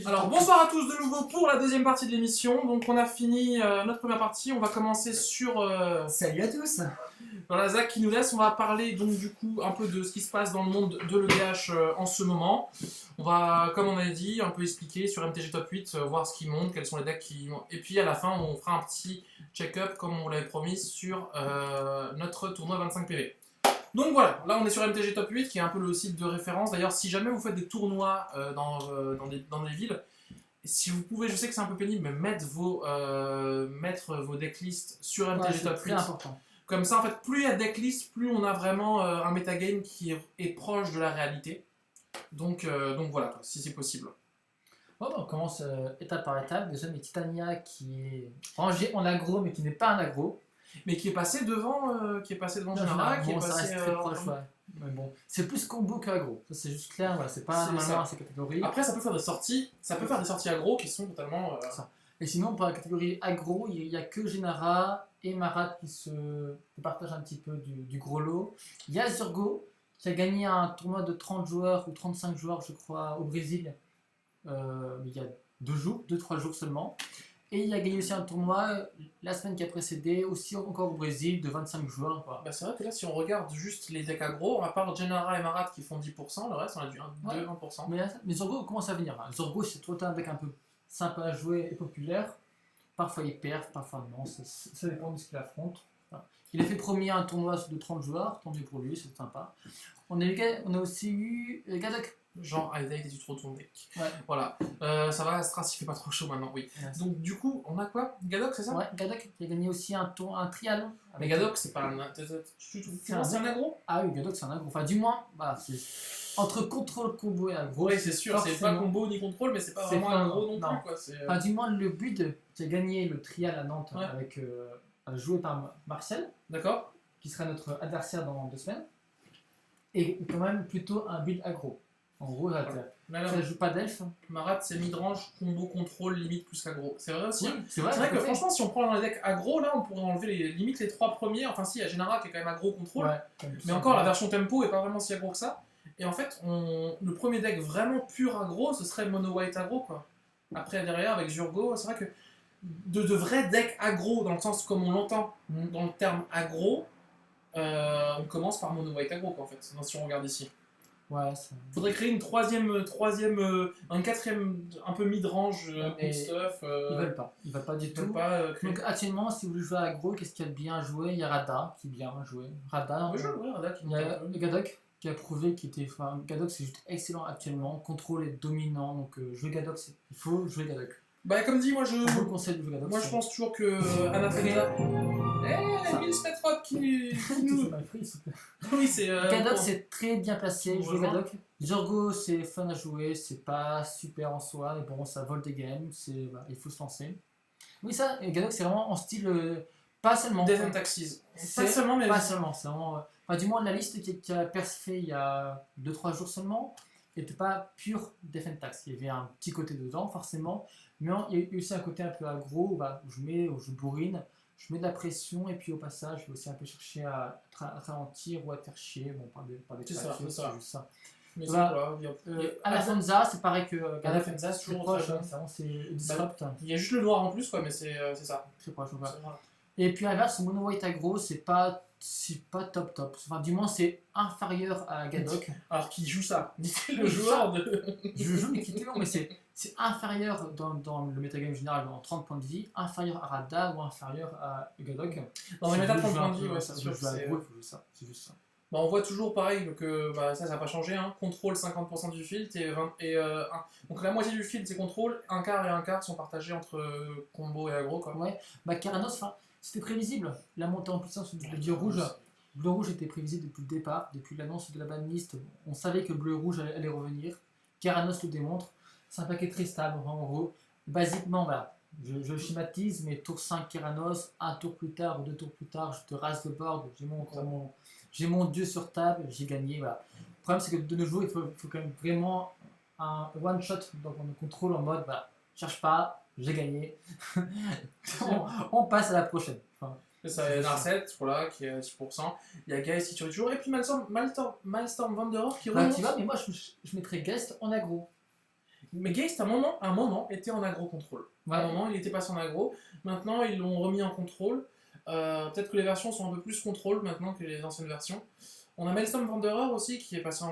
Alors bonsoir à tous de nouveau pour la deuxième partie de l'émission. Donc on a fini notre première partie, on va commencer sur Salut à tous. dans la ZAC qui nous laisse. On va parler donc du coup un peu de ce qui se passe dans le monde de l'EDH en ce moment. On va, comme on a dit, un peu expliquer sur MTG Top 8, voir ce qui monte, quels sont les decks qui montent. Et puis à la fin on fera un petit check-up comme on vous l'avait promis sur notre tournoi 25 PV. Donc voilà, là on est sur MTG Top 8 qui est un peu le site de référence. D'ailleurs, si jamais vous faites des tournois dans des villes, si vous pouvez, je sais que c'est un peu pénible, mais mettre vos decklists sur MTG Top 8. C'est très important. Comme ça, en fait, plus il y a decklist, plus on a vraiment un metagame qui est proche de la réalité. Donc voilà, quoi, si c'est possible. Bon, on commence étape par étape. Déjà, mais Titania qui est rangé en aggro, mais qui n'est pas un aggro. Mais qui est passé devant Genara, qui est ça passé... reste très proche, ouais. Mais bon, c'est plus combo qu'aggro. Ça, c'est juste clair, ouais. C'est pas normalement à ces catégories. Après, ça peut faire des sorties aggro qui sont totalement... Et sinon, pour la catégorie aggro, il n'y a que Genara et Marat qui se partagent un petit peu du gros lot. Il y a Zurgo qui a gagné un tournoi de 30 joueurs ou 35 joueurs, je crois, au Brésil. Il y a 2-3 jours seulement. Et il a gagné aussi un tournoi la semaine qui a précédé, aussi encore au Brésil, de 25 joueurs. Voilà. Bah c'est vrai que là, si on regarde juste les decks aggro, à part Genara et Marat qui font 10%, le reste on a du 2-1%. Mais Zorgo commence à venir. Zorgo, c'est tout un deck un peu sympa à jouer et populaire. Parfois il perd, parfois non, ça dépend de ce qu'il affronte. Voilà. Il a fait premier à un tournoi de 30 joueurs, tant mieux pour lui, c'est sympa. On a aussi eu Gadok. Genre, High Date et tu trop ton deck. Ouais. Voilà. Ça va, Stras il fait pas trop chaud maintenant, oui. Ouais. Donc du coup, on a quoi? Gadok, c'est ça? Ouais, Gadok qui a gagné aussi un trial. Mais Gadok, c'est pas un... C'est un aggro? Ah oui, Gadok c'est un aggro. Enfin, du moins, bah, c'est entre contrôle, combo et aggro. Oui, c'est sûr, c'est pas combo ni contrôle, mais c'est pas vraiment un aggro non plus. Quoi. Enfin, du moins, le but qui a gagné le trial à Nantes avec joué par Martial. D'accord. Qui sera notre adversaire dans 2 semaines. Et quand même plutôt un build aggro. En gros, ça joue pas d'elfe. Marat, c'est midrange, combo, contrôle, limite plus qu'aggro. C'est vrai aussi. Oui, c'est vrai que franchement, si on prend dans les decks aggro, là, on pourrait enlever limite les 3 premiers. Enfin, si, il y a Genara qui est quand même aggro contrôle. Ouais, mais encore, la version tempo est pas vraiment si aggro que ça. Et en fait, le premier deck vraiment pur aggro, ce serait mono white aggro, quoi. Après, derrière, avec Zurgo, c'est vrai que de vrais decks aggro, dans le sens comme on l'entend dans le terme aggro, on commence par mono white aggro, quoi, en fait, si on regarde ici. Ouais, faudrait créer une un quatrième un peu mid-range stuff. Ils veulent pas du tout. Donc actuellement, si vous voulez jouer à aggro, qu'est-ce qu'il y a de bien joué? Il y a Rada qui est bien joué. Rada. Il y a Gadok qui a prouvé qu'il était. Enfin, Gadok c'est juste excellent actuellement. Contrôle est dominant, donc jouer Gadok, il faut jouer Gadok. Bah comme dit, moi je vous conseille de jouer Gadok. Moi je pense toujours que Anafenza. Will Spetrop qui nous. Oui, c'est. Gadok c'est très bien placé, jouer Gadok. Zurgo c'est fun à jouer, c'est pas super en soi, mais bon, ça vole des games, il faut se lancer. Oui, ça, Gadok c'est vraiment en style. Pas seulement. Death and Taxes. Pas seulement, mais. Pas seulement, c'est vraiment. Enfin, du moins, la liste qui a perfé il y a 2-3 jours seulement n'était pas pure Death and Tax. Il y avait un petit côté dedans, forcément, mais il y a aussi un côté un peu aggro où je bourrine. Je mets de la pression et puis au passage, je vais aussi un peu chercher à ralentir ou à faire chier. Bon, par des créatures, c'est juste ça. Mais Anafenza, c'est pareil que Anafenza, c'est toujours proche. C'est Disrupt. Il y a juste le noir en plus, quoi, mais c'est ça. Très proche. Et puis à l'inverse, mono white aggro, c'est pas top. Enfin, du moins, c'est inférieur à Gadok. Alors qui joue ça? Le joueur de. Je joue effectivement, mais c'est inférieur dans le metagame général en 30 points de vie, inférieur à Rada ou inférieur à Gadok. Dans les méta 30 points de vie, ouais, c'est sûr. C'est juste ça. Bah, on voit toujours pareil que ça n'a pas changé. Hein. Contrôle 50% du field donc la moitié du field c'est contrôle, un quart et un quart sont partagés entre combo et aggro. Quoi. Ouais, bah Keranos, c'était prévisible. La montée en puissance du bleu rouge. Bleu-rouge était prévisible depuis le départ, depuis l'annonce de la banlist. On savait que bleu-rouge allait revenir. Keranos le démontre. C'est un paquet très stable, en gros. Basiquement, voilà, je schématise, mais tour 5 Keranos, un tour plus tard ou 2 tours plus tard, je te rase le board, j'ai mon dieu sur table, j'ai gagné. Voilà. Le problème, c'est que de nos jours, il faut quand même vraiment un one-shot dans le contrôle en mode, voilà, cherche pas, j'ai gagné. on passe à la prochaine. Enfin, c'est ça, il y a Narset, voilà, qui est à 10%. Il y a Geist qui tue toujours. Et puis Milestorm Wanderer qui remonte. Tu vois, mais moi je mettrais Geist en aggro. Mais Geist, à un moment, était en agro-contrôle. À un Ouais. moment, il était passé en agro. Maintenant, ils l'ont remis en contrôle. Peut-être que les versions sont un peu plus contrôle maintenant que les anciennes versions. On a Maelstrom Wanderer aussi qui est passé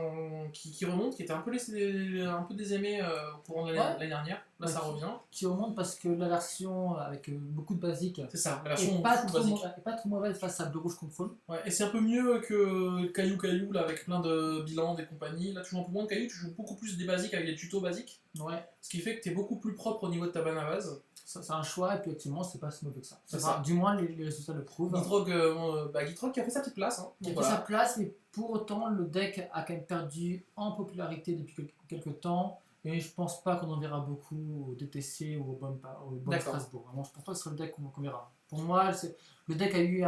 qui remonte, qui était un peu un peu désaimé au courant de Ouais. l'année dernière. Là, Ouais, ça revient. qui remonte parce que la version avec beaucoup de basiques C'est ça, la est version pas, full trop basique. est pas trop mauvaise face à Blue Rouge Control. Ouais, et c'est un peu mieux que Caillou là avec plein de bilans des compagnies. Là, tu joues un peu moins de Caillou, tu joues beaucoup plus des basiques avec des tutos basiques. Ouais, Ce qui fait que tu es beaucoup plus propre au niveau de ta banne à base. c'est un choix et puis actuellement c'est pas si mauvais que ça. C'est ça. Du moins les résultats le prouvent. Gitrog qui a fait sa petite place. Hein. Il a Donc fait sa voilà. place, mais pour autant le deck a quand même perdu en popularité depuis quelques temps. Et je pense pas qu'on en verra beaucoup au DTC ou au Bonne D'accord. Strasbourg. Vraiment, je pense pas que ce sera le deck qu'on verra. Pour moi, le deck a eu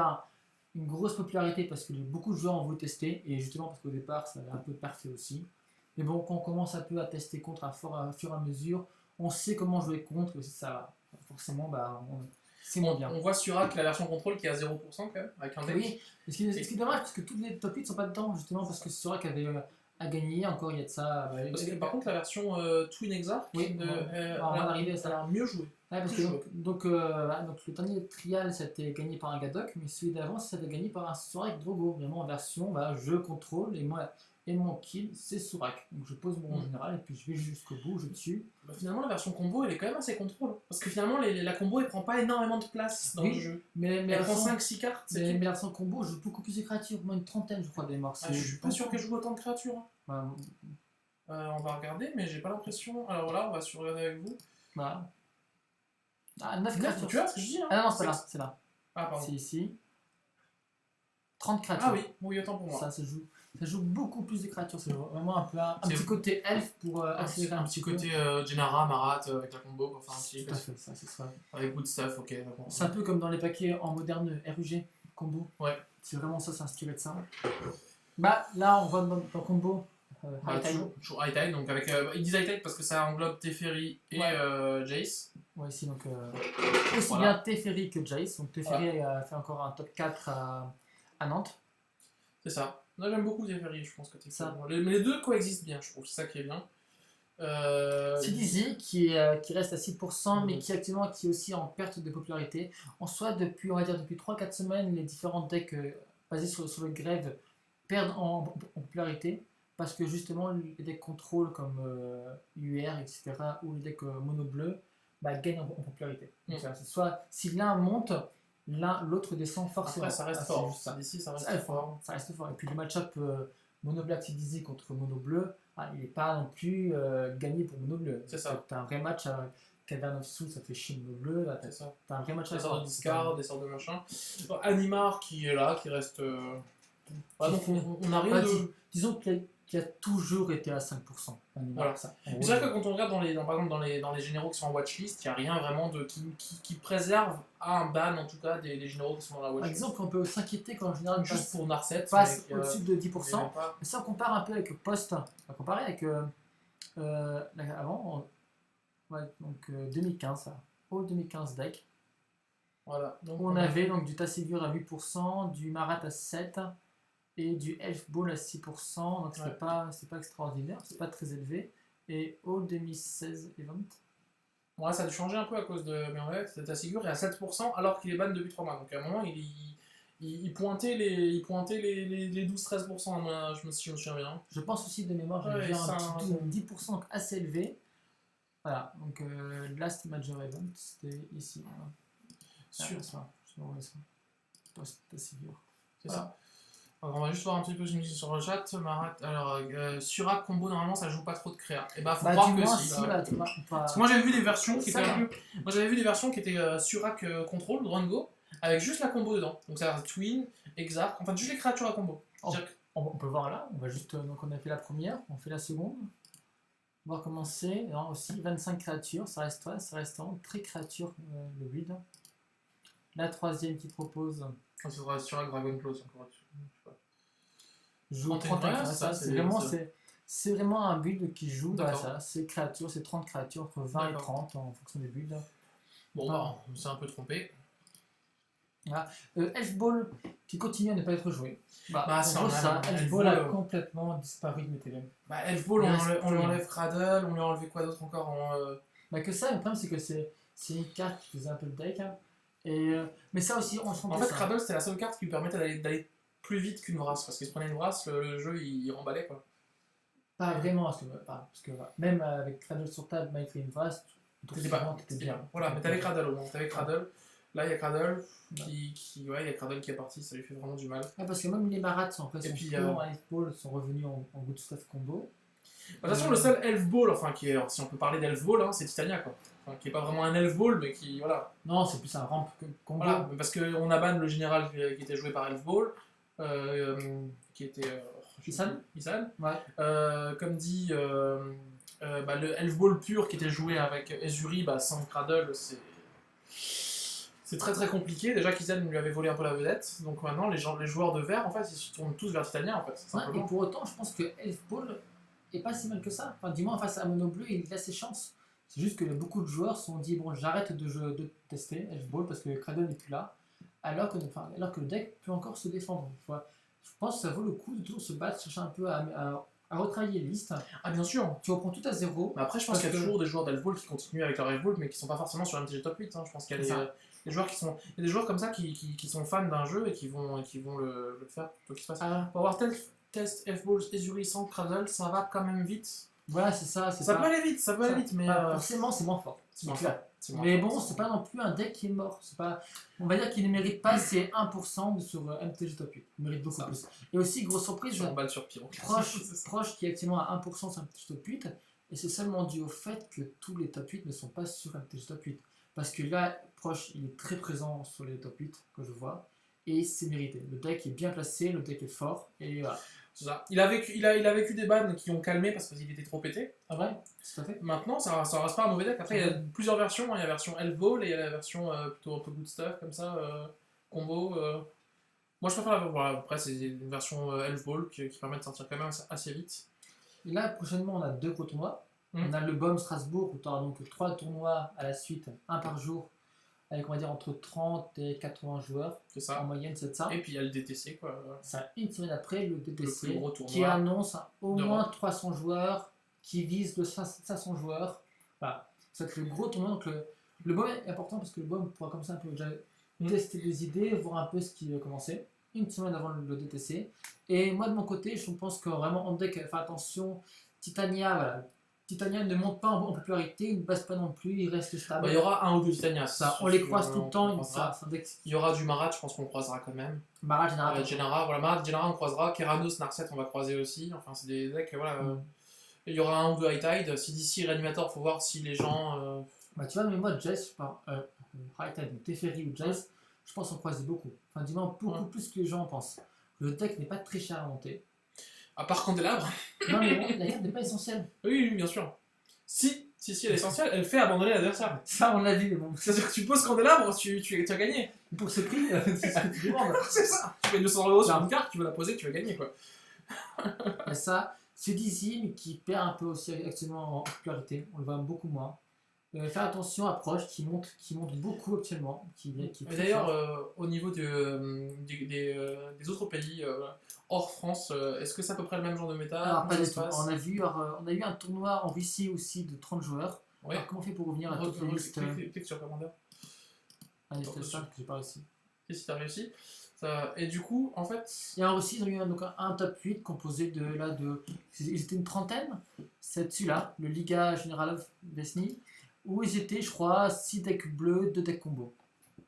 une grosse popularité parce que beaucoup de joueurs ont voulu tester. Et justement parce qu'au départ, ça avait un peu parfait aussi. Mais bon, quand on commence un peu à tester contre à fur et à mesure, on sait comment jouer contre. Et ça, forcément, c'est moins bien. On voit Surak, la version contrôle, qui est à 0% quand même, avec un deck. Oui, ce qui est dommage, parce que tous les top 8 sont pas dedans, justement, parce que c'est vrai qu'il y avait à gagner, encore il y a de ça. Parce que par contre, la version Twin Exarch, Oui, on va arriver à ça. elle a mieux joué. Ouais, parce que donc, le dernier trial, c'était gagné par un Gadok, mais celui d'avant, ça a été gagné par un Surak Drogo, vraiment en version je contrôle, et mon kill, c'est Surak. Donc je pose mon général, et puis je vais jusqu'au bout, je tue. Bah, finalement, la version combo, elle est quand même assez contrôle. Parce que finalement, la combo, elle prend pas énormément de place dans le jeu. Mais elle prend 5-6 cartes. Mais la version combo, je joue beaucoup plus de créatures, moins une trentaine, je crois, des morts. Je suis pas sûr que je joue autant de créatures. Bah, on va regarder, mais j'ai pas l'impression. Alors voilà, on va regarder avec vous. Bah. Ah, 9 créatures. Tu vois ce que je dis, hein. Ah non, c'est là, c'est là. Ah, pardon. C'est ici. 30 créatures. Ah oui, autant pour moi. Ça joue beaucoup plus de créatures. C'est vraiment un petit côté elfe pour accélérer un petit côté Gennara, Marat avec la combo pour faire un petit. Tout à fait, ça, c'est ça. Avec good stuff, ok. C'est un peu comme dans les paquets en moderne RUG combo. Ouais. C'est vraiment ça, c'est inspiré de ça. Bah là, on voit dans combo. Toujours High Tide, donc avec. Ils disent High Tide parce que ça englobe Teferi et Jace. Ouais, ici donc. Aussi bien Teferi que Jace. Donc Teferi a fait encore un top 4 à Nantes. C'est ça. Là, j'aime beaucoup Teferi, je pense que Teferi. Mais les deux coexistent bien, je trouve. C'est ça qui est bien. C'est Dizzy qui reste à 6%, mais qui actuellement qui est aussi en perte de popularité. En soit, depuis 3-4 semaines, les différents decks basés sur le grève perdent en popularité. Parce que justement, les decks contrôle comme UR, etc., ou les decks mono bleu, gagnent en popularité. Donc, soit si l'un monte, l'autre descend forcément. Après, ça reste fort. D'ici, ça reste fort. Ça reste fort. Et puis le match-up mono black Dizzy contre mono bleu, il n'est pas non plus gagné pour mono bleu. C'est ça. Tu as un vrai match à Cavern of Soul, ça fait chier mono bleu. C'est ça. Tu as un vrai match à des sortes de discard, des sortes de machin. Animar qui est là, qui reste. Donc on a rien de. Disons qu'il a toujours été à 5%. Voilà. C'est vrai que quand on regarde par exemple dans les généraux qui sont en watchlist, il n'y a rien vraiment qui préserve à un ban en tout cas des généraux qui sont dans la watchlist. Par exemple, on peut s'inquiéter quand en général juste pour Narset passe au-dessus de 10%. Mais ça on compare un peu avec Post, on va comparer avec avant, donc 2015, ça. Au 2015 deck. Voilà. Donc on avait donc du Tassigur à 8%, du Marat à 7%. Et du Elf Ball à 6%, donc c'est pas extraordinaire, c'est pas très élevé. Et au 2016 event. Bon, là, ça a dû changer un peu à cause de. Mais en fait, Tassigur est à 7% alors qu'il est ban depuis 3 mois. Donc à un moment, il pointait les 12-13%, je me souviens bien. Je pense aussi de mémoire, j'avais vu un petit 10%, donc assez élevé. Voilà, donc Last Major Event, c'était ici. Sur ça. Post Tassigur. C'est ça. Alors, on va juste voir un petit peu ce que nous dit sur le chat. Marat, alors, Surak combo, normalement, ça joue pas trop de créa. Et faut croire que si. Parce que moi, j'avais vu des versions qui étaient. Moi, j'avais vu des versions qui étaient Surak Control, Draw and Go, avec juste la combo dedans. Donc, ça va Twin, Exarch, enfin, juste les créatures à combo. On peut voir là, on va juste. Donc, on a fait la première, on fait la seconde. On va commencer. Alors, aussi, 25 créatures, ça reste vraiment très créature le build. La troisième qui propose. Ça sera Surak Dragon Claw, c'est encore. Joue 31, c'est vraiment un build qui joue c'est créatures, c'est 30 créatures entre 20 et 30 en fonction des builds. Bon, on s'est un peu trompé. Elf Ball qui continue à ne pas être joué. Bah, En ça, gros, on a- ça, Elf Elf Ball a Ball, complètement disparu de mes TVM. Bah, Elf Ball, Il reste on plus lui rien. enlève Cradle, on lui a enlevé quoi d'autre encore Que ça, le problème c'est que c'est une carte qui faisait un peu le deck. Hein. Mais ça aussi, on se rend En compte. fait, Cradle, c'était la seule carte qui lui permettait d'aller plus vite qu'une Vrasse, parce qu'il se prenait une Vrasse, le jeu il remballait quoi. Pas vraiment, parce que même avec Cradle sur table, malgré une vaste, T'étais bien. Voilà, mais t'avais Cradle au moins, t'avais Cradle. Là, il y a Cradle ouais, il y a Cradle qui est parti, ça lui fait vraiment du mal. Parce que même les Marats en fait, Et son puis, tour à Elf Ball sont revenus en good stuff combo. De toute façon, le seul Elf Ball, enfin, qui est, si on peut parler d'Elf Ball, hein, c'est Titania quoi. Enfin, qui est pas vraiment un Elf Ball, mais qui, voilà. Non, c'est plus un ramp combo. Voilà, parce qu'on a ban le général qui était joué par Elf Ball, qui était. Isan. Ouais. Comme dit, le Elf Ball pur qui était joué avec Ezuri, sans Cradle, c'est très très compliqué. Déjà qu'Isan lui avait volé un peu la vedette, donc maintenant les joueurs de vert en fait ils se tournent tous vers Titania en fait. Et pour autant, je pense que Elf Ball est pas si mal que ça. Enfin, dis-moi, face à Mono Bleu, il a ses chances. C'est juste que beaucoup de joueurs se sont dit bon, j'arrête de tester Elf Ball parce que Cradle n'est plus là, alors que le deck peut encore se défendre. Je pense que ça vaut le coup de toujours se battre, chercher un peu à retravailler les listes. Ah bien sûr. Tu reprends tout à zéro. Mais après je pense qu'il y a toujours des joueurs d'Elf Ball qui continuent avec leur Elf Ball mais qui sont pas forcément sur MTG Top 8. Hein. Je pense qu'il y a des joueurs qui sont. Il y a des joueurs comme ça qui sont fans d'un jeu et qui vont le faire. Faut qu'il se passe. Pour avoir test Elf Ball Ezuri sans Cradle, ça va quand même vite. Voilà, c'est ça. Ça peut aller vite, mais. Forcément, c'est moins fort. C'est moins fort. Mais bon, c'est pas non plus un deck qui est mort. On va dire qu'il ne mérite pas ces 1% sur MTG Top 8. Il mérite beaucoup plus. Et aussi, grosse surprise, sur Pyro. Proche qui est actuellement à 1% sur MTG Top 8. Et c'est seulement dû au fait que tous les Top 8 ne sont pas sur MTG Top 8. Parce que là, Proche, il est très présent sur les Top 8 que je vois. Et c'est mérité. Le deck est bien placé, le deck est fort. Et voilà. C'est ça. Il a vécu des bans qui ont calmé parce qu'il était trop pété. Ah ouais, tout à fait. Maintenant, ça reste pas un mauvais deck. Après, il y a plusieurs versions. Il y a la version Elf Ball et il y a la version plutôt un peu good stuff, comme ça, combo. Moi, je préfère voilà, après, c'est une version Elf Ball qui permet de sortir quand même assez vite. Et là, prochainement, on a 2 gros tournois. On a le BOM Strasbourg, où tu auras donc 3 tournois à la suite, un par jour, avec on va dire entre 30 et 80 joueurs. C'est ça. En moyenne, c'est ça. Et puis il y a le DTC quoi. Ça, une semaine après, le DTC, le plus gros tournoi qui annonce au moins 300 joueurs, qui vise le 500 joueurs. Voilà. C'est le gros tournoi. Donc le BOM est important parce que le BOM pourra comme ça un peu déjà tester des idées, voir un peu ce qui va commencer. Une semaine avant le DTC. Et moi, de mon côté, je pense que vraiment, on deck, faire attention. Titania, voilà. Titania ne monte pas en popularité, il ne baisse pas non plus, il reste stable. Il y aura un ou deux Titania. Ça, on les croise tout le temps. Il y aura du Marat, je pense qu'on croisera quand même. Marat, Genara, voilà, Marat, Genara, on croisera. Keranos, Narset, on va croiser aussi. Enfin, c'est des decks, voilà. Il y aura un ou deux High Tide. Si d'ici Reanimator, faut voir si les gens. Tu vois, mais moi, Jess, High Tide, Teferi ou Jess, je pense qu'on croise beaucoup. Enfin, dis-moi, beaucoup plus que les gens en pensent. Le deck n'est pas très cher à monter. À part Candélabre. Non, mais bon, la carte n'est pas essentielle. Oui, bien sûr. Si, elle est essentielle, elle fait abandonner l'adversaire. Ça, on l'a vu, mais bon. C'est-à-dire que tu poses Candélabre, tu as gagné. Pour ce prix, c'est ce que tu demandes. C'est ça. Tu payes 200 € sur une carte, tu veux la poser, tu vas gagner quoi. Et ça, c'est Dizzy, mais qui perd un peu aussi actuellement en popularité. On le voit beaucoup moins. Faire attention à Proche qui monte beaucoup actuellement. D'ailleurs, au niveau des autres pays hors France, est-ce que c'est à peu près le même genre de méta? Alors, pas du tout. On a eu un tournoi en Russie aussi de 30 joueurs. Ouais. Alors, comment on fait pour revenir à toutes les listes? Clique sur Commander. Ah, c'est ça que j'ai pas réussi. Et si t'as réussi et du coup, en fait. Et en Russie, ils ont eu un top 8 composé ils étaient une trentaine. C'est celui-là, le Liga General Vesny. Où ils étaient, je crois, 6 decks bleus, 2 decks combo.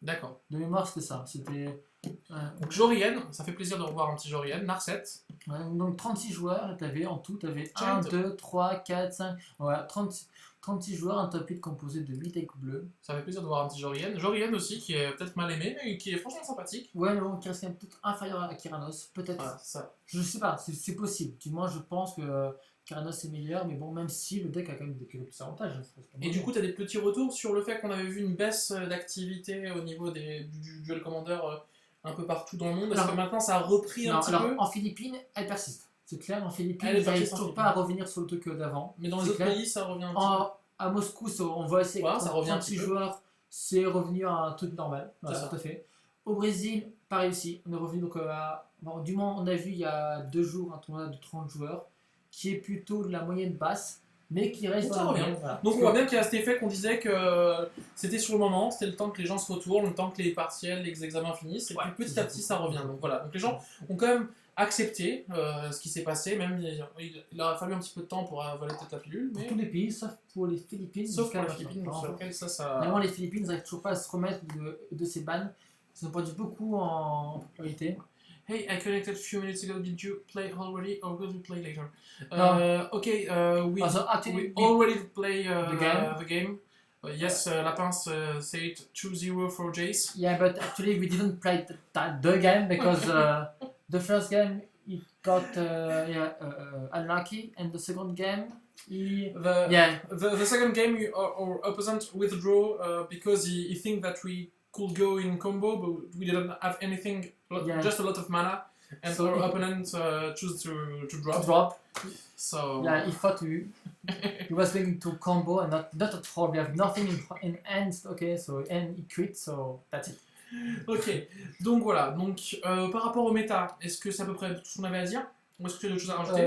D'accord. De mémoire, c'était ça. C'était. Donc Jorienne, ça fait plaisir de revoir un petit Jorienne. Narset. Donc 36 joueurs, en tout, tu avais 1, 2, 3, 4, 5. Voilà, 36 joueurs, un top 8 composé de 8 decks bleus. Ça fait plaisir de voir un petit Jorienne. Jorienne aussi, qui est peut-être mal aimé, mais qui est franchement sympathique. Ouais, mais bon, qui reste quand même peut-être inférieur à Kyranos. Peut-être. Voilà, ça. Je sais pas, c'est possible. Du moins, je pense que. Kyranos est meilleur, mais bon, même si le deck a quand même des petits avantages. Et du coup, tu as des petits retours sur le fait qu'on avait vu une baisse d'activité au niveau du Duel Commander un peu partout dans le monde. Est-ce que maintenant ça a repris un petit peu? En Philippines, elle persiste. C'est clair, en Philippines, ils n'arrivent toujours pas à revenir sur le truc d'avant. Mais dans les autres pays, ça revient un petit peu. À Moscou, on voit essayer ça revient 36 joueurs, c'est revenu à un truc normal. Voilà, ça. Tout à fait. Au Brésil, pas réussi. On est revenu donc du moins on a vu il y a 2 jours un tournoi de 30 joueurs qui est plutôt de la moyenne basse, mais qui reste Donc dans ça la revient. moyenne. Voilà. Donc on voit bien qu'il y a cet effet qu'on disait que c'était sur le moment, c'était le temps que les gens se retournent, le temps que les partiels, les examens finissent, et puis petit à petit ça revient. Donc voilà, donc les gens ont quand même accepté ce qui s'est passé, même il a fallu un petit peu de temps pour avaler peut-être la pilule, Pour mais... tous les pays, sauf pour les Philippines. Sauf pour les jusqu'à Philippines, maintenant. sur lequel ça... Vraiment, les Philippines n'arrivent toujours pas à se remettre de ces bans. Ils ont perdu beaucoup en popularité. Hey, I connected a few minutes ago. Did you play already, or will you play later? No. Okay, we Actually, already play the game. Yes, Lapins said 2-0 for Jace. Yeah, but actually we didn't play the game because the first game it got unlucky, and the second game The second game our opponent withdrew because he think that we could go in combo, but we didn't have anything, just a lot of mana, and so our opponent chose to drop. So yeah, he thought he was going to combo and not at all. We have nothing in hands. Okay, so and he quit. So that's it. Ok, donc voilà. Donc par rapport au méta, est-ce que c'est à peu près tout ce qu'on avait à dire, ou est-ce que tu as d'autres choses à rajouter?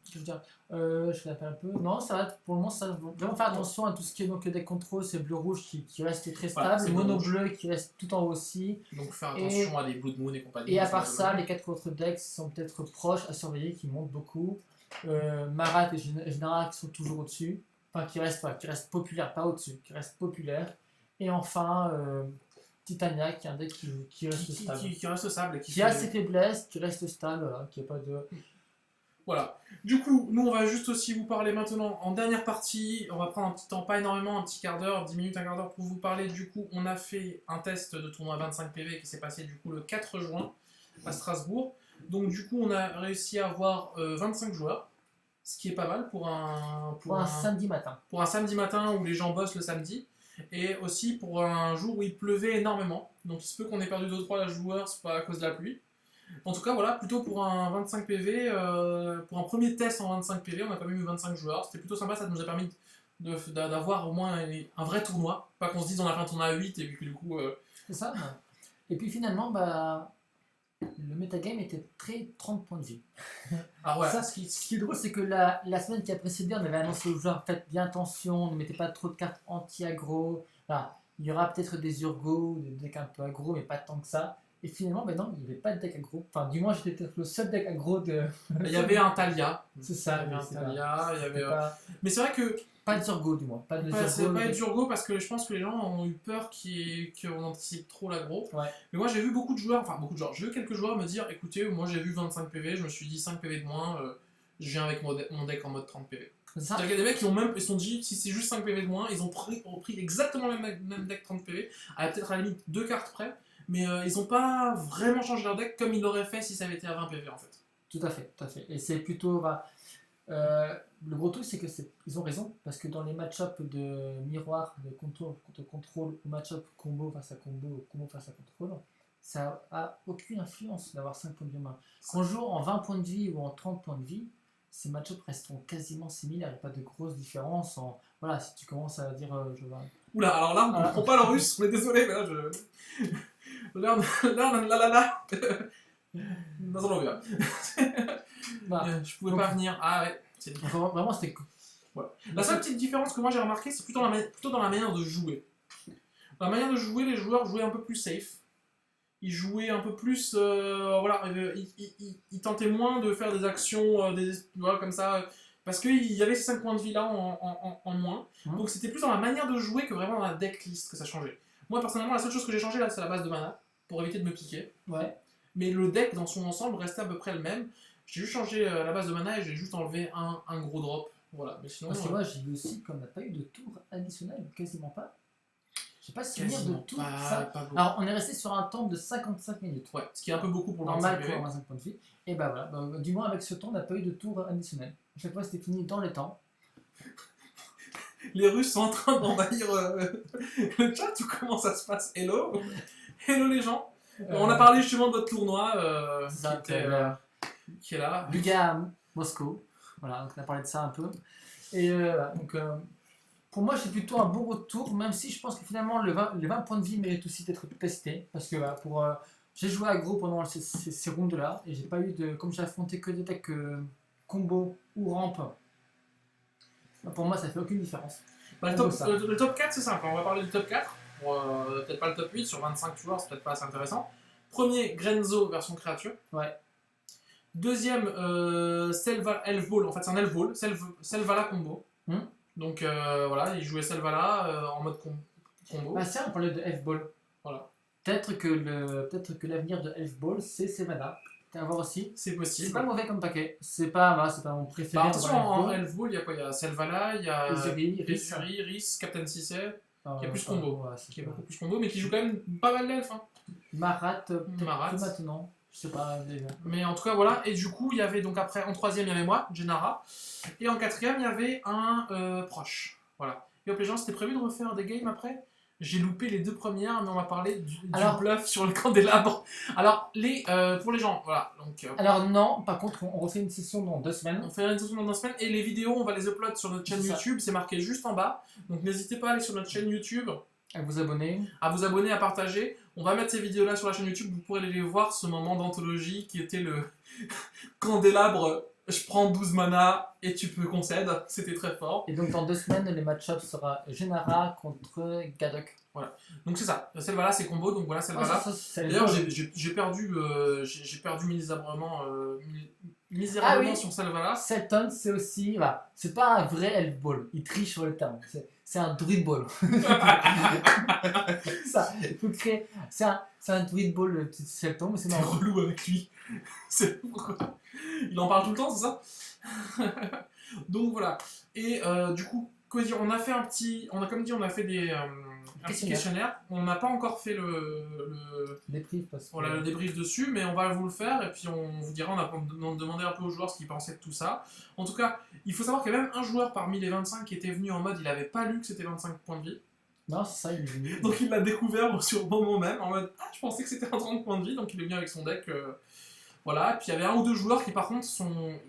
Je veux dire, je l'appelle un peu. Non, ça va. Pour le moment, ça va vraiment faire attention à tout ce qui est donc le deck contrôle, c'est bleu-rouge qui reste très stable, Voilà, mono-bleu qui reste tout en haut aussi. Donc faire attention à des Blood Moon et compagnie. Et à part ça, les 4 autres decks sont peut-être proches à surveiller, qui montent beaucoup. Marat et Général qui sont toujours au-dessus. Enfin, qui restent populaires, pas au-dessus, qui restent populaires. Et enfin, Titania qui est un deck qui reste stable. Qui reste stable. Qui a ses faiblesses, qui reste stable, voilà, qui n'a pas de... Voilà. Du coup, nous on va juste aussi vous parler maintenant en dernière partie. On va prendre un petit temps, pas énormément, un petit quart d'heure, 10 minutes, un quart d'heure pour vous parler. Du coup, on a fait un test de tournoi 25 PV qui s'est passé du coup le 4 juin à Strasbourg. Donc du coup, on a réussi à avoir 25 joueurs, ce qui est pas mal pour un samedi matin. Pour un samedi matin où les gens bossent le samedi. Et aussi pour un jour où il pleuvait énormément. Donc il se peut qu'on ait perdu 2-3 joueurs, c'est pas à cause de la pluie. En tout cas, voilà, plutôt pour un 25 PV, pour un premier test en 25 PV, on a quand même eu 25 joueurs. C'était plutôt sympa, ça nous a permis d'avoir au moins un vrai tournoi. Pas qu'on se dise on a fait un tournoi à 8 et puis que du coup... C'est ça. Et puis finalement, le metagame était très 30 points de vie. Ah ouais. Ça, ce qui est drôle, c'est que la semaine qui a précédé, on avait annoncé aux joueurs, faites bien attention, ne mettez pas trop de cartes anti-aggro. Voilà. Il y aura peut-être des Urgo, des decks un peu aggro, mais pas tant que ça. Et finalement, non, il n'y avait pas de deck aggro. Enfin, du moins, j'étais peut-être le seul deck aggro de... Il y avait un Talia. C'est ça. Il y avait un Talia, il y avait... Pas... Mais c'est vrai que... Pas de Zurgo, du moins. Pas de Zurgo parce que je pense que les gens ont eu peur qu'on anticipe trop l'aggro. Ouais. Mais moi, j'ai vu beaucoup de joueurs, j'ai vu quelques joueurs me dire, écoutez, moi j'ai vu 25 PV, je me suis dit 5 PV de moins, je viens avec mon deck en mode 30 PV. C'est-à-dire qu'il y a des mecs qui ils se sont dit, si c'est juste 5 PV de moins, ils ont pris exactement le même deck 30 PV, à peut-être à la limite 2 cartes près, mais ils n'ont pas vraiment changé leur deck comme ils l'auraient fait si ça avait été à 20 PV en fait. Tout à fait. Et c'est plutôt... le gros truc, c'est qu'ils ont raison, parce que dans les match-up de miroir, de contrôle, ou match-up combo face à combo, combo face à contrôle, ça a aucune influence d'avoir 5 points de vie en main. Qu'on joue en 20 points de vie ou en 30 points de vie, ces match-up resteront quasiment similaires, il n'y a pas de grosse différence. Voilà, si tu commences à dire... Oula, alors là, on ne comprend pas le russe, on est désolé, mais là, là, dans un anglais. Je pouvais pas venir. Ah ouais. Vraiment, c'était cool. Voilà. La seule petite différence que moi j'ai remarqué, c'est plutôt dans la manière de jouer. Dans la manière de jouer, les joueurs jouaient un peu plus safe. Ils jouaient un peu plus. Ils tentaient moins de faire des actions voilà, comme ça. Parce qu'il y avait ces 5 points de vie là en moins. Donc c'était plus dans la manière de jouer que vraiment dans la decklist que ça changeait. Moi personnellement, la seule chose que j'ai changé là, c'est la base de mana. Pour éviter de me piquer. Ouais. Mais le deck dans son ensemble restait à peu près le même. J'ai juste changé la base de mana et j'ai juste enlevé un gros drop. Voilà, mais sinon. Parce que moi j'ai vu aussi qu'on n'a pas eu de tour additionnel, quasiment pas. J'ai pas souvenir de tour. Alors on est resté sur un temps de 55 minutes. Ouais, ce qui est un peu beaucoup pour normal pour 25 points de vie. Et bah voilà, du moins avec ce temps on n'a pas eu de tour additionnel. À chaque fois c'était fini dans les temps. Les Russes sont en train d'envahir le chat ou comment ça se passe? Hello les gens. On a parlé justement de votre tournoi qui est là. Liga Moscou. Voilà, donc on a parlé de ça un peu. Et donc Pour moi, c'est plutôt un bon retour, même si je pense que finalement, les 20 points de vie méritent aussi d'être testés. Parce que j'ai joué aggro pendant ces rounds-là, et j'ai pas eu de. Comme j'ai affronté que des decks combo ou rampe, pour moi, ça fait aucune différence. Bah, le top 4, c'est simple. On va parler du top 4. Peut-être pas le top 8, sur 25 joueurs, c'est peut-être pas assez intéressant. Premier, Grenzo version créature. Ouais. Deuxième, Selva Elf Ball. En fait, c'est un Elf Ball. Selvala combo. Donc voilà, il jouait Selvala en mode combo. Bah, tiens, on parlait de Elf-Ball. Voilà. Peut-être que l'avenir de Elf-Ball, c'est Sevada. À voir aussi. C'est possible. C'est pas mauvais comme paquet. C'est pas mon préféré. Bah, attention, en Elf Ball, il y a quoi? Il y a Selvala, il y a Ezuri, Rhys, Captain Cissé, qui est plus ça, combo. ouais, Qui est beaucoup plus combo, mais qui joue quand même pas mal d'elfes. Hein. Marat, Marat. plus maintenant. Je sais pas. Mais en tout cas, voilà. Et du coup, il y avait donc après, en troisième, il y avait moi, Gennara. Et en quatrième, il y avait un proche. Voilà. Et hop, les gens, c'était prévu de refaire des games après. J'ai loupé les deux premières, mais on va parler du bluff sur le candélabre. Alors, pour les gens, voilà. Donc, alors non, par contre, on refait une session dans 2 semaines. On fait une session dans 2 semaines, et les vidéos, on va les upload sur notre chaîne YouTube. C'est marqué juste en bas. Donc, n'hésitez pas à aller sur notre chaîne YouTube. À vous abonner. À partager. On va mettre ces vidéos-là sur la chaîne YouTube. Vous pourrez les voir, ce moment d'anthologie qui était le candélabre. Je prends 12 mana et tu peux concède. C'était très fort. Et donc dans 2 semaines, les match-ups sera Gennara contre Gadok. Voilà. Donc c'est ça. Selvala c'est combo. Donc voilà Selvala. D'ailleurs j'ai perdu misérablement sur Selvala. Selton c'est aussi. Voilà. C'est pas un vrai Elf Ball. Il triche sur le terme. C'est un Druid Ball. Ça, il faut créer. C'est un Druid Ball, le petit Selton, mais c'est marrant. C'est relou avec lui. C'est pourquoi. Il en parle tout le temps, c'est ça. Donc voilà. Et du coup, quoi dire, on a fait comme dit, on a fait un petit questionnaire. On n'a pas encore fait le débrief, le débrief dessus, mais on va vous le faire et puis on vous dira, on a demandé un peu aux joueurs ce qu'ils pensaient de tout ça. En tout cas, il faut savoir qu'il y a même un joueur parmi les 25 qui était venu en mode, il n'avait pas lu que c'était 25 points de vie. Non, c'est ça, il est venu. Donc il l'a découvert sur le moment même, en mode, je pensais que c'était un 30 points de vie, donc il est venu avec son deck. Voilà, et puis il y avait un ou deux joueurs qui par contre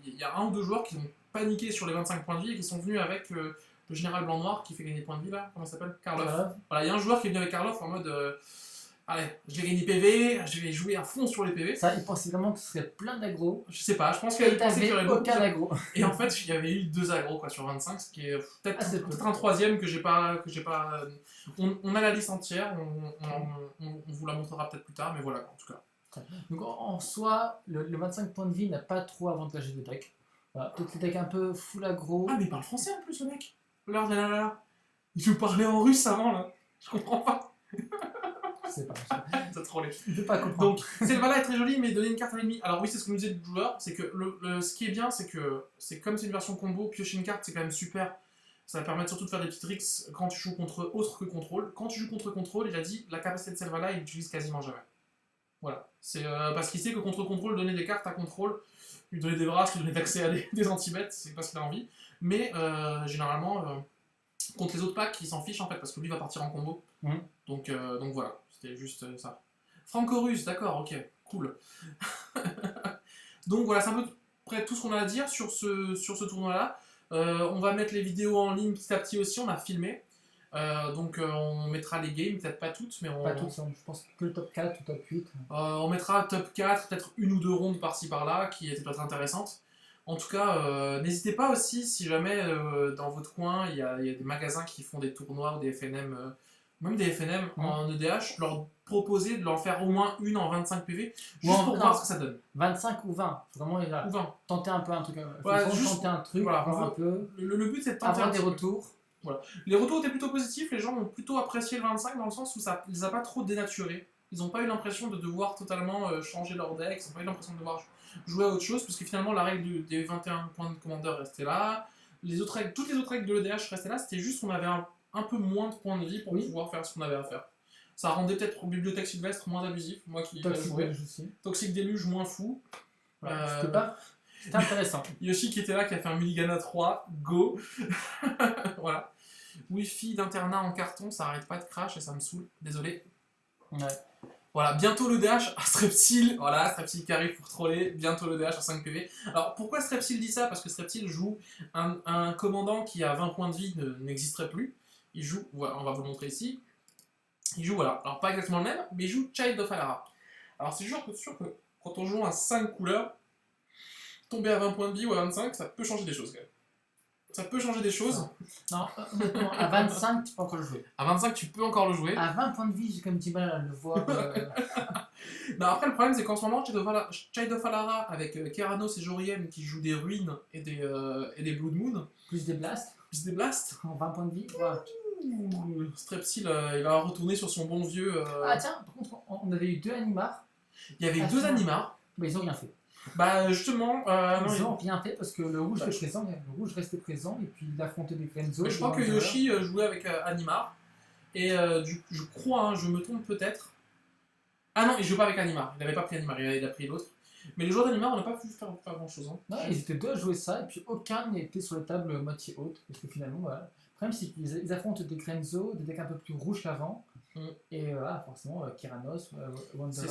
il y a un ou deux joueurs qui ont paniqué sur les 25 points de vie et qui sont venus avec le général blanc-noir qui fait gagner des points de vie là, comment ça s'appelle? Karloff. Voilà, il y a un joueur qui est venu avec Karloff en mode allez, je vais gagner PV, je vais jouer à fond sur les PV. Ça, il pensait vraiment que ce serait plein d'aggro. Je sais pas, je pense qu'il pensait qu'il y aurait aucun aggro. Et en fait, il y avait eu 2 aggros quoi, sur 25, ce qui est peut-être un troisième que j'ai pas. On a la liste entière, on vous la montrera peut-être plus tard, mais voilà, en tout cas. Donc en soi, le 25 points de vie n'a pas trop avantagé le deck. Voilà, peut-être le deck un peu full aggro. Ah mais il parle français en plus le mec. Là. Il nous parlait en russe avant là. Je comprends pas. Je sais pas. C'est trop laid. Je peux pas comprendre. Donc Selvala est très joli, mais donner une carte à l'ennemi. Alors oui, c'est ce que nous disait le joueur, c'est que ce qui est bien, c'est que c'est comme c'est une version combo, piocher une carte c'est quand même super. Ça va permettre surtout de faire des petits tricks quand tu joues contre autre que contrôle. Quand tu joues contre contrôle, il a dit la capacité de Selvala, il l'utilise quasiment jamais. Voilà. C'est parce qu'il sait que contre contrôle, donner des cartes à contrôle, lui donner des brasses, lui donner accès à des anti-bêtes, c'est parce qu'il a envie. Mais généralement, contre les autres packs, il s'en fiche en fait, parce que lui va partir en combo. Donc voilà, c'était juste ça. Franco-russe, d'accord, ok, cool. Donc voilà, c'est à peu près tout ce qu'on a à dire sur ce tournoi-là. On va mettre les vidéos en ligne petit à petit aussi, on a filmé. Donc on mettra les games, peut-être pas toutes, mais pas toutes, je pense que le top 4 ou top 8. On mettra top 4, peut-être une ou deux rondes par-ci par-là, qui étaient peut-être intéressantes. En tout cas, n'hésitez pas aussi, si jamais dans votre coin, il y a des magasins qui font des tournois ou des FNM, même des FNM en EDH, leur proposer de leur faire au moins une en 25 PV, juste pour voir ce que ça donne. 25 ou 20, vraiment, il a tenter un peu un truc. Voilà, juste tenter un truc, voilà, voir un peu. Le but c'est de tenter avoir des retours. Voilà. Les retours étaient plutôt positifs, les gens ont plutôt apprécié le 25 dans le sens où ça les a pas trop dénaturés. Ils n'ont pas eu l'impression de devoir totalement changer leur deck, ils n'ont pas eu l'impression de devoir jouer à autre chose, parce que finalement la règle des 21 points de commandeur restait là, toutes les autres règles de l'EDH restaient là, c'était juste qu'on avait un peu moins de points de vie pour pouvoir faire ce qu'on avait à faire. Ça rendait peut-être Bibliothèque Sylvestre moins abusif, moi qui l'ai joué. Toxic Deluge moins fou. C'était intéressant. Yoshi qui était là, qui a fait un mulligan à 3, go. Voilà. Wi-Fi d'internat en carton, ça arrête pas de crash et ça me saoule. Désolé. Ouais. Voilà, bientôt le DH à Strepsil. Voilà, Strepsil qui arrive pour troller. Bientôt le DH à 5 PV. Alors pourquoi Strepsil dit ça? Parce que Strepsil joue un commandant qui a 20 points de vie n'existerait plus. Il joue, voilà, on va vous le montrer ici. Il joue, voilà, alors pas exactement le même, mais il joue Child of Alara. Alors c'est sûr que quand on joue à 5 couleurs, tomber à 20 points de vie ou à 25, ça peut changer des choses quand même. Ça peut changer des choses. Non, honnêtement, à 25, tu peux encore le jouer. À 25, tu peux encore le jouer. À 20 points de vie, j'ai comme du mal à le voir. Non, après, le problème, c'est qu'en ce moment, Child of Alara avec Keranos et Joriem qui jouent des ruines et des Blood Moon, Plus des blasts, plus des blasts. en 20 points de vie. Ouais. Strepsil, il va retourner sur son bon vieux. Ah tiens, par contre, on avait eu 2 animars, Il y avait deux animars. mais ils ont rien fait. Bah, justement. Non, Ils ont rien fait parce que le rouge était présent, le rouge restait présent et puis il affrontait des Grenzo. mais je crois que Yoshi jouait avec Animar. Et je crois, hein, je me trompe peut-être. Ah non, il jouait pas avec Animar. Il n'avait pas pris Animar, il a pris l'autre. Mais les joueurs d'Animar, on n'a pas pu faire grand chose. Hein. Non, ils étaient deux à jouer ça et puis aucun n'était sur la table moitié haute parce que finalement, voilà. Le problème, c'est qu'ils affrontent des Grenzo, des decks un peu plus rouges qu'avant. Et voilà, forcément, Kyranos, Wanderer,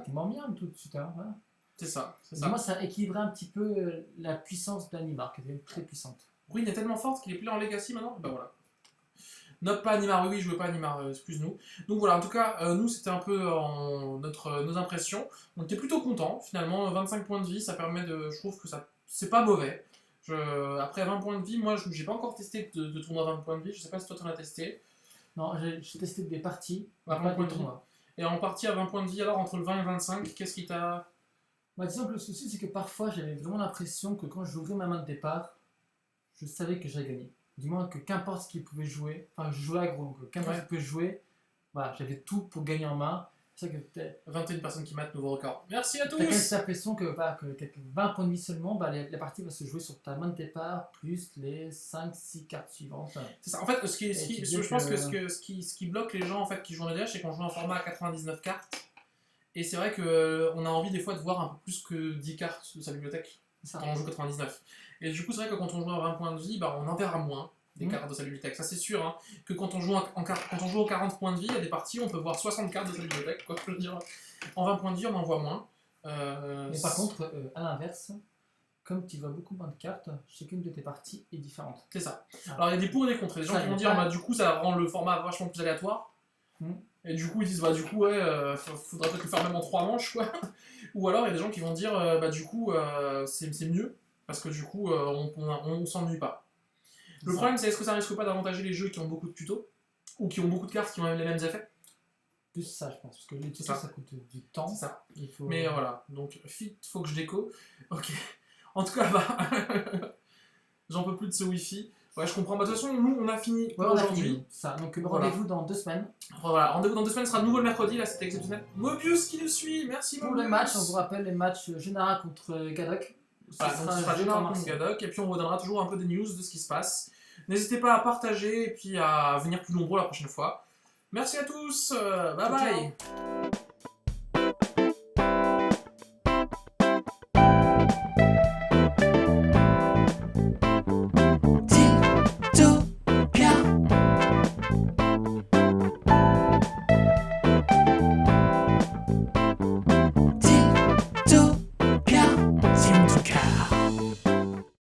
tu m'en bien tout de suite. Hein, voilà. C'est ça. Moi, ça équilibrait un petit peu la puissance d'Animar, qui était très puissante. Ruine est tellement forte qu'il est plus en Legacy maintenant. Bah voilà. Note pas Animar, oui, je veux pas Animar, excuse-nous. Donc voilà, en tout cas, nous, c'était un peu nos impressions. On était plutôt contents, finalement. 25 points de vie, ça permet de. Je trouve que ça c'est pas mauvais. Après 20 points de vie, moi, j'ai pas encore testé de tournoi à 20 points de vie. Je sais pas si toi, t'en as testé. Non, j'ai testé des parties, À pas 20 des points de vie. tournois. Et en partie à 20 points de vie, alors entre le 20 et le 25, qu'est-ce qui t'a. Bah, disons que le souci, c'est que parfois, j'avais vraiment l'impression que quand j'ouvrais ma main de départ, je savais que j'allais gagner. Du moins que qu'importe ce qu'il pouvait jouer, enfin, je jouais aggro, donc qu'importe ce qu'il pouvait jouer, voilà, j'avais tout pour gagner en main. C'est ça que peut-être. 21 personnes qui matent, nouveau record. Merci à T'as quand même tous. cette impression que, bah, que quelques 20 points de vie seulement, bah, la partie va se jouer sur ta main de départ, plus les 5-6 cartes suivantes. C'est ça. En fait, je pense que ce qui bloque les gens en fait, qui jouent en EDH, c'est qu'on joue en format à 99 cartes. Et c'est vrai qu'on a envie des fois de voir un peu plus que 10 cartes de sa bibliothèque Ça. quand on joue 99. Et du coup, c'est vrai que quand on joue à 20 points de vie, bah, on en verra moins des cartes de sa bibliothèque. Ça, c'est sûr. Hein, que quand on joue quand on joue aux 40 points de vie, il y a des parties où on peut voir 60 cartes de sa bibliothèque. Quoi, je veux dire. En 20 points de vie, on en voit moins. Mais par contre, à l'inverse, comme tu vois beaucoup moins de cartes, chacune de tes parties est différente. C'est ça. Alors il y a des pour et des contre. Il y a des gens Ça, qui vont y a dire pas- bah, du coup ça rend le format vachement plus aléatoire. Et du coup ils disent bah du coup ouais, faudrait peut-être le faire même en 3 manches quoi. Ou alors il y a des gens qui vont dire bah du coup c'est mieux parce que du coup on s'ennuie pas. Le problème c'est est-ce que ça risque pas d'avantager les jeux qui ont beaucoup de tutos ou qui ont beaucoup de cartes qui ont les mêmes effets. Plus ça, je pense, parce que les tutos, ça. ça coûte du temps. C'est ça. Il faut... Mais voilà, donc fit, faut que je déco. Ok. En tout cas, bah, j'en peux plus de ce wifi. Ouais, je comprends. Bah, de toute façon, nous, on a fini pour aujourd'hui. Ça, donc Voilà. rendez-vous dans 2 semaines. Voilà, rendez-vous dans 2 semaines, ce sera de nouveau le mercredi, là, c'était exceptionnel. Mobius qui nous suit, merci Pour Mobius. les matchs, on vous rappelle les matchs Général contre Gadok. Voilà, donc ce sera Général contre Gadok, et puis on vous donnera toujours un peu des news de ce qui se passe. N'hésitez pas à partager et puis à venir plus nombreux la prochaine fois. Merci à tous, bye bye. Ciao.